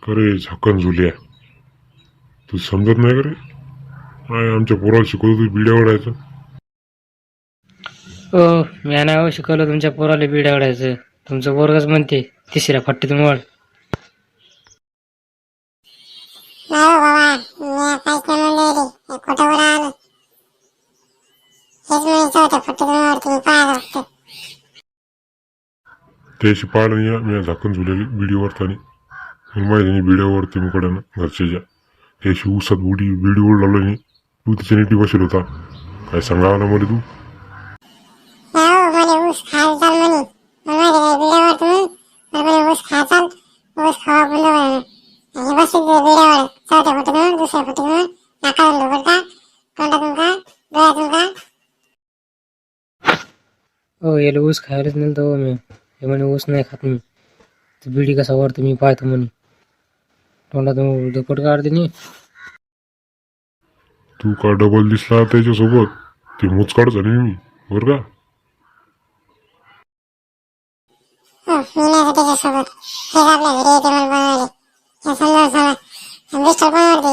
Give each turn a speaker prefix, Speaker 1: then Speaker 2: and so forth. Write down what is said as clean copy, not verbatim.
Speaker 1: करे झाकण झुल्या, तू समजत नाही का रे? काय आमच्या पोराला शिकवतो तू बिड्या ओढायचं.
Speaker 2: ओ मी नाही शिकवलं तुमच्या पोराला बिड्या ओढायचं. तुमचं पोरगच म्हणते तिसऱ्या फट्टीतून वळ.
Speaker 3: नाही हो बाबा, मी काहीच नाही म्हणले रे, हे खोटं बोला आलं. हेच म्हणे चौथ्या फट्टीतून वळ, तुम्ही पाहायला लागतं.
Speaker 1: त्याशी पाहिलं नाही मी झाकण झुलेली बिडी वरतानी. मग माहिती बिड्या ओढते मी कडनं घरच्याच्या. त्याशी उसात बिडी ओढ नाही. तू तिच्या नीटी बसेल होता. काय सांगावं ना मला तू?
Speaker 3: नाही हो, म्हणे ऊस खायला चाल म्हणे. मला माहिती काय बिड्या वळतो म्हणून. मला म्हणे ऊस खायला चाल, ऊस खावा बंद करा. आणि बसले बिड्या वळत. चौथ्या फट्टीतून दुसऱ्या फट्टीतून नाकातून लुगडता, तोंडातून का, डोळ्यातून का.
Speaker 2: हो याला ऊस खायलाच नेलं हो मी. हे म्हणे ऊस नाही खात मी. तर बिडी कसा वाढतो मी पाहतो म्हणे. तोंडातून दुपट काढते नी.
Speaker 1: तू का डबल दिसला त्याच्यासोबत? ते मोजकाड झाली मी बरं का.
Speaker 3: मी नाही का त्याच्यासोबत. हेच आपल्या घरी येते मला बनवायला. हे समजा मिस्टर बनवते